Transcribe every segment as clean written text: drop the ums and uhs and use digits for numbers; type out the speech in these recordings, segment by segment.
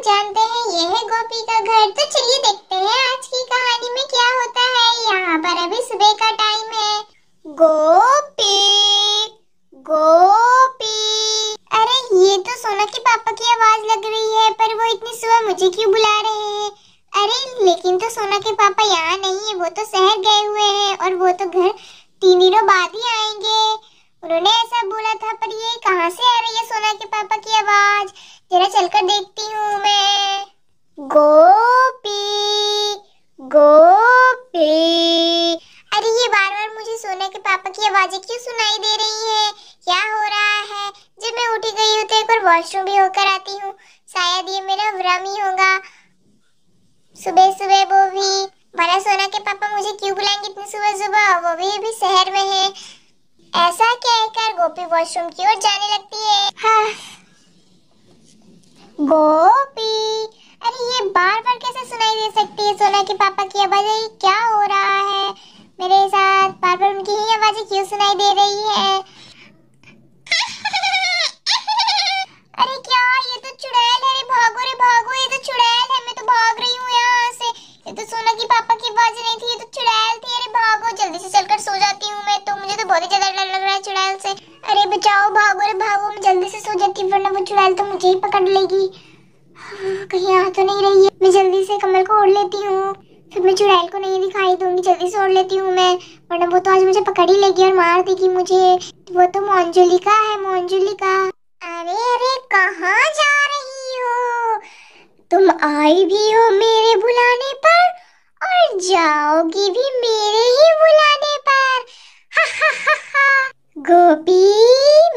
जानते हैं ये है गोपी का घर। तो चलिए देखते हैं आज की कहानी में क्या होता है। यहाँ पर अभी सुबह का टाइम है। गोपी गोपी, अरे ये तो सोना के पापा की आवाज लग रही है, पर वो इतनी सुबह मुझे क्यों बुला रहे हैं? अरे लेकिन तो सोना के पापा यहाँ नहीं है, वो तो शहर गए हुए हैं और वो तो घर 3 दिनों बाद ही आएंगे। उन्होंने ऐसा बोला था, पर ये कहाँ से आ रही है सोना के पापा की आवाज? जरा चलकर देखती हूँ मैं। गोपी गोपी, अरे ये बार बार मुझे सोना के पापा की आवाजें क्यों सुनाई दे रही है? क्या हो रहा है? जब मैं उठी गई हूँ तो एक बार वॉशरूम भी होकर आती हूँ, शायद ये मेरा भ्रम ही होगा। सुबह सुबह वो भी, भला सोना के पापा मुझे क्यों बुलाएंगे इतनी सुबह सुबह? वो भी अभी शहर में है। ऐसा कहकर गोपी वॉशरूम की ओर जाने लगती है। हाँ। गोपी, अरे ये बार बार कैसे सुनाई दे सकती है सोना के पापा की आवाज़? क्या हो रहा है मेरे साथ? बार बार उनकी ही आवाज़ें क्यों सुनाई दे रही है? अरे क्या, ये तो चुड़ैल है। भागो रे भागो, ये तो चुड़ैल है। मैं तो भाग रही हूँ यहाँ से। ये तो सोना की पापा की आवाज़ नहीं थी, ये तो चुड़ैल थी। अरे भागो, जल्दी से चलकर सो जाती हूँ मैं तो। मुझे तो बहुत ही ज्यादा डर लग रहा है चुड़ैल से। अरे बचाओ, भागो रे भागो, मैं जल्दी से सो जाती हूँ वरना वो चुड़ैल तो मुझे ही पकड़ लेगी। कहीं आ तो नहीं रही है। मैं जल्दी से कमल को ओढ़ लेती हूँ, फिर मैं चुड़ैल को नहीं दिखाई दूंगी। जल्दी से ओढ़ लेती हूँ मैं, वरना वो तो आज मुझे पकड़ ही लेगी और मार देगी मुझे। वो तो मोंजुलिका है, मोंजुलिका। अरे अरे, कहाँ जा रही हो? तुम आई भी हो मेरे बुलाने पर और जाओगी भी मेरे ही बुलाने पर। हा हा हा हा। गोपी,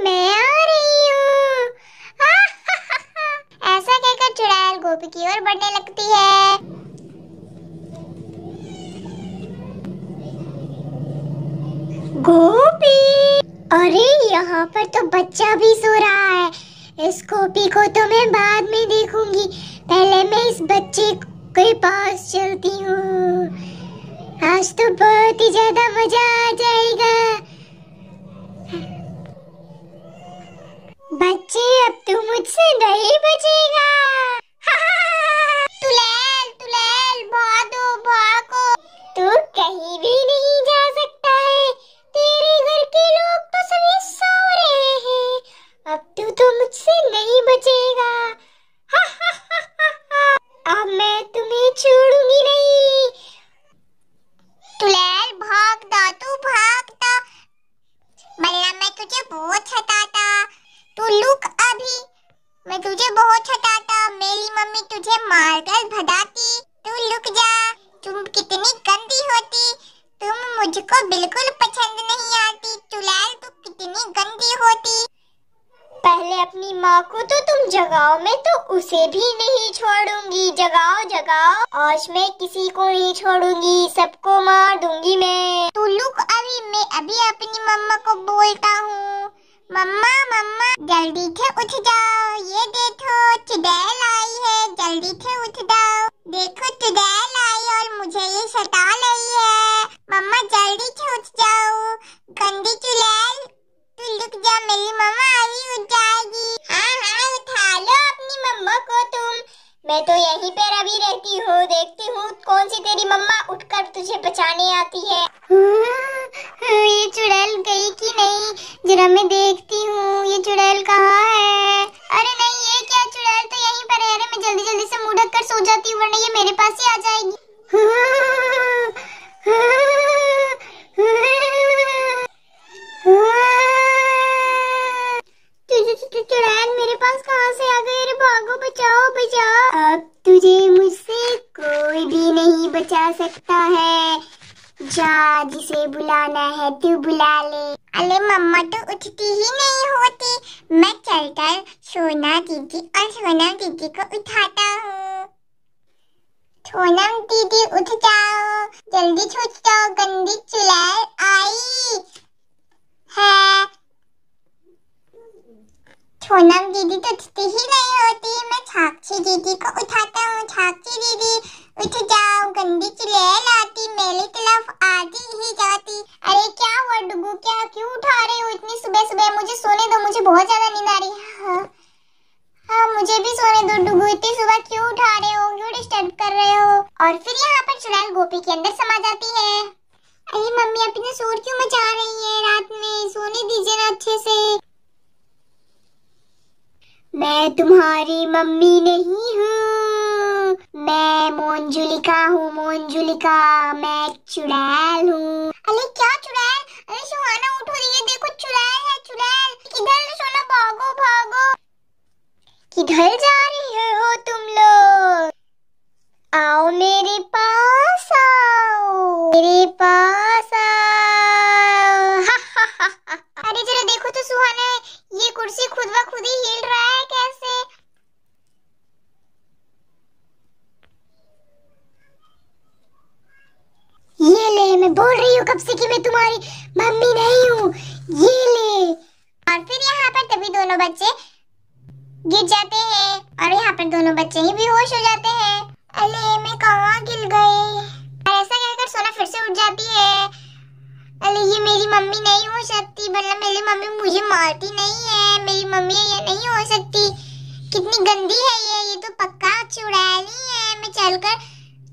मैं आ रही हूँ। हा हा हा हा। ऐसा कहकर चुड़ैल गोपी की ओर बढ़ने लगती है। गोपी, अरे यहाँ पर तो बच्चा भी सो रहा है। इस गोपी को तो मैं बाद में देखूंगी, पहले मैं इस बच्चे के पास चलती हूँ। आज तो बहुत ही ज्यादा मजा आ जाएगा। बच्चे, अब तू मुझसे नहीं बचेगा। तुलैल तुलैल, भागो भागो। तू कहीं भी नहीं जा सकता है, तेरे घर के लोग तो सभी सो रहे हैं। अब तू मुझसे नहीं बचेगा। अब मैं तुम्हें छोड़ूंगी नहीं। तुलैल भागता, तू भागता। बल्ला, मैं तुझे बहुत सताता। तू लुक अभी, मैं तुझे बहुत सताता। मेरी मम्मी तुझे मारकर भगाती। तू लुक जा। तुम कितनी गंदी होती, तुम मुझको बिल्कुल पसंद नहीं आती। तुलैल, तू कितनी गंदी होती। पहले अपनी माँ को तो तुम जगाओ, मैं तो उसे भी नहीं छोड़ूंगी। जगाओ जगाओ, आज मैं किसी को नहीं छोड़ूंगी, सबको मार दूंगी मैं। तू लुक अभी, मैं अभी अपनी मम्मा को बोलता हूँ। मम्मा मम्मा, जल्दी से उठ जाओ। ये देखो चुड़ैल आई है, जल्दी से उठ जाओ। देखो चुड़ैल आई और मुझे ये सता रही है। मम्मा जल्दी से उठ जाओ, गंदी चुड़ैल। तू लुक जा, मेरी मम्मा अभी उठ जाएगी। हाँ, उठा लो अपनी मम्मा को तुम। मैं तो यहीं पर अभी रहती हूँ, देखती हूँ कौन सी तेरी मम्मा उठकर तुझे बचाने आती है। ये चुड़ैल गई कि नहीं, जरा मैं देखती हूँ ये चुड़ैल कहाँ है। अरे नहीं, ये क्या, चुड़ैल तो यहीं पर है। अरे मैं जल्दी जल्दी से मुंह ढक कर सो जाती हूँ, वरना ये मेरे पास ही आ जाएगी। चुड़ैल मेरे पास कहाँ से आ गई? अरे भागो, बचाओ बचाओ। अब तुझे मुझसे कोई भी नहीं बचा सकता है। जा, जिसे बुलाना है तू बुला ले। अरे मम्मा तो उठती ही नहीं होती। मैं चलकर सोना दीदी और सोनम दीदी को उठाता हूँ। सोनम दीदी उठ जाओ, जल्दी से उठ जाओ, गंदी चुड़ैल आई है। सोनम दीदी तो उठती ही नहीं होती। मैं साक्षी दीदी को उठाता हूँ। साक्षी दीदी उठ जाओ, गंदी चुड़ैल आती मेरी तरफ आती ही जाती। अरे क्या हुआ डुगू, क्या क्यों उठा रहे हो इतनी सुबह सुबह? मुझे सोने दो, मुझे बहुत ज्यादा नींद आ रही है। हाँ मुझे भी सोने दो डुगू, इतनी सुबह क्यों उठा रहे हो, क्यों डिस्टर्ब कर रहे हो। और फिर यहाँ पर चुड़ैल गोपी के अंदर समा जाती है। अरे मम्मी आप इतना शोर क्यों मचा रही है, रात में सोने दीजिए ना अच्छे से। मैं तुम्हारी मम्मी नहीं हूँ, मैं मोंजुलिका हूँ, मोंजुलिका, मैं चुड़ैल हूँ। अरे क्या चुड़ैल, अरे सुहाना उठो, ये देखो चुड़ैल है, चुड़ैल। किधर सोना, भागो भागो। किधर जा रही हो तुम लोग, आओ मेरे पास, आओ मेरे पास आओ। अरे जरा देखो तो सुहाना, ये कुर्सी खुद ब खुद ही हिल रहा है कैसे। ये ले, मैं बोल रही हूँ कब से कि मैं तुम्हारी मम्मी नहीं हूँ, ये ले। और फिर यहाँ पर तभी दोनों बच्चे गिर जाते हैं और यहाँ पर दोनों बच्चे ही बेहोश हो जाते हैं। अरे मैं कहाँ गिर गई। ऐसा कहकर सोना फिर से उठ जाती है। अरे ये मेरी मम्मी नहीं हो सकती, मतलब मेरी मम्मी मुझे मारती नहीं है, मेरी मम्मी ये नहीं हो सकती, कितनी गंदी है ये तो पक्का चुड़ैल ही है। मैं चलकर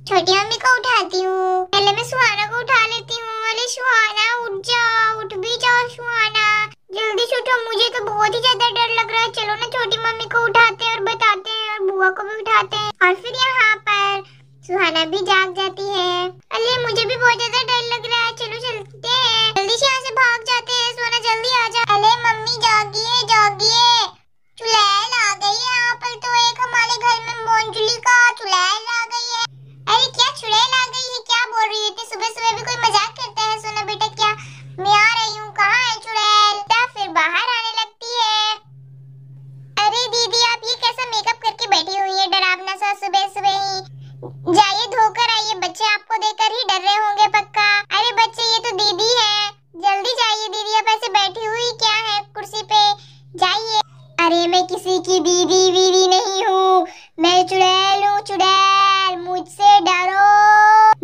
छोटी मम्मी को उठाती हूँ, पहले मैं सुहाना को उठा लेती हूँ। अरे सुहाना उठ जाओ, उठ भी जाओ सुहाना, जल्दी से उठो, मुझे तो बहुत ही ज्यादा डर लग रहा है। चलो ना छोटी मम्मी को उठाते हैं और बताते हैं और बुआ को भी उठाते हैं। और फिर यहाँ पर सुहाना भी जाग जाती है। अरे मुझे भी बहुत ज्यादा डर लग रहा है, चलो चलते हैं, जल्दी से यहाँ से भाग जाते हैं। सोना जल्दी आ जा। अरे मम्मी जागिए जागिए, चुड़ैल आ गई है यहाँ पर तो, एक हमारे घर में मोंजुलिका चुड़ैल आ गई है। अरे क्या चुड़ैल आ गई है, क्या बोल रही है, इतनी सुबह सुबह भी कोई मजाक करता है। सोना बेटा क्या, मैं आ रही हूँ, कहाँ है चुड़ैल। फिर बाहर आने लगती है। अरे दीदी आप ये कैसा मेकअप करके बैठी हुई है डरावना सा, सुबह सुबह ही, जाइए धोकर आइए, बच्चे आपको देखकर ही डर रहे होंगे पक्का। अरे बच्चे ये तो दीदी है, जल्दी जाइए दीदी, आप ऐसे बैठी हुई क्या है कुर्सी पे, जाइए। अरे मैं किसी की दीदी वीदी नहीं हूँ, मैं चुड़ैल हूँ, चुड़ैल, मुझसे डरो,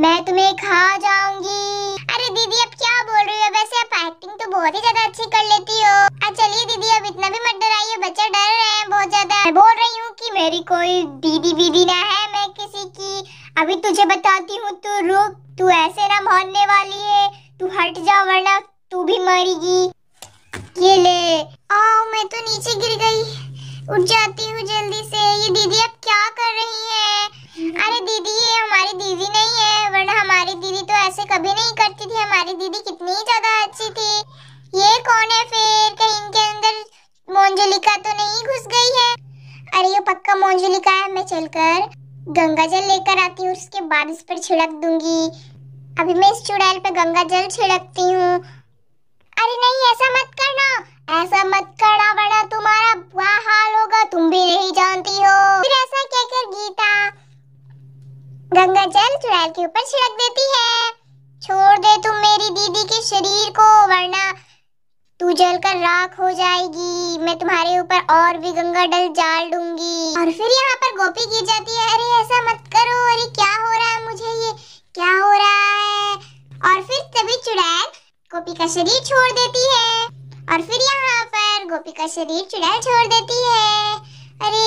मैं तुम्हें खा जाऊंगी। अरे दीदी अब क्या बोल रही हो, वैसे आप एक्टिंग तो बहुत ही ज्यादा अच्छी कर लेती हो। चलिए दीदी अब इतना भी मत डराइए, बच्चे डर रहे हैं बहुत ज्यादा। मैं बोल रही हूँ कि मेरी कोई दीदी वीदी ना है, मैं किसी की अभी तुझे बताती हूँ, तू रुक, तू ऐसे ना भागने वाली है, तू हट जा वरना तू भी मरेगी। ये ले, आओ, मैं तो नीचे गिर गई, उठ जाती हूँ जल्दी से। ये दीदी अब क्या कर रही है। अरे दीदी ये हमारी दीदी नहीं है, वरना हमारी दीदी तो ऐसे कभी नहीं करती थी, हमारी दीदी कितनी ज्यादा अच्छी थी। ये कौन है फिर, कहीं इनके अंदर मोंजुलिका तो नहीं घुस गई है। अरे ये पक्का मोंजुलिका है, मैं चलकर गंगा जल लेकर आती हूँ, उसके बाद इस पर छिड़क दूंगी। अभी मैं इस चुड़ैल पे गंगा जल छिड़कती हूँ। अरे नहीं ऐसा मत करना, ऐसा मत करना वरना तुम्हारा बुरा हाल होगा, तुम भी नहीं जानती हो। फिर ऐसा कहकर गीता गंगा जल चुड़ैल के ऊपर छिड़क देती है। छोड़ दे तुम मेरी दीदी के शरीर को, वरना तू जलकर राख हो जाएगी, मैं तुम्हारे ऊपर और भी गंगा जल डाल दूंगी। और फिर यहाँ पर गोपी गिर जाती है। अरे ऐसा मत करो, अरे क्या हो रहा है मुझे, ये क्या हो रहा है। और फिर तभी चुड़ैल गोपी का शरीर छोड़ देती है। और फिर यहाँ पर गोपी का शरीर चुड़ैल छोड़ देती है। अरे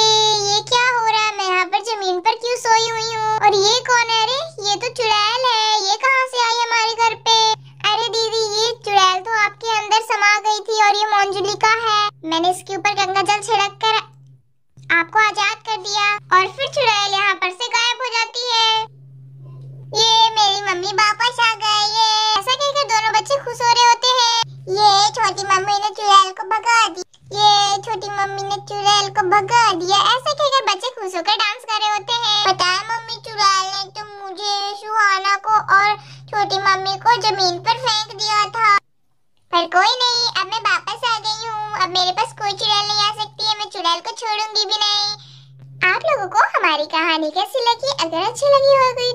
ये क्या हो रहा है, मैं यहाँ पर जमीन पर क्यों सोई हुई हूँ, और ये कौन है, अरे ये तो चुड़ैल है, ये कहाँ से आई हमारे घर पे। अरे दीदी ये चुड़ैल तो आपके अंदर समा गई थी और ये मोंजुलिका है, मैंने इसके ऊपर गंगा जल छिड़क कर आपको आजाद कर दिया। और फिर चुड़ैल यहाँ पर से गायब हो जाती है। ये मेरी मम्मी वापस आ गए। ऐसा कहकर दोनों बच्चे खुश हो रहे होते हैं। ये छोटी मम्मी ने चुड़ैल को भगा दी, ये छोटी मम्मी ने चुड़ैल को भगा दिया। ऐसा कहकर बच्चे खुश होकर डांस कर रहे होते हैं। पता है मम्मी चुड़ैल ने तो मुझे, सुहाना को और छोटी मम्मी को जमीन पर फेंक दिया था, पर कोई नहीं, अब मैं वापस आ गई हूँ, अब मेरे पास कोई चुड़ैल नहीं आ सकती है, मैं चुड़ैल को छोड़ूंगी भी नहीं। आप लोगों को हमारी कहानी कैसी लगी, अगर अच्छी लगी होगी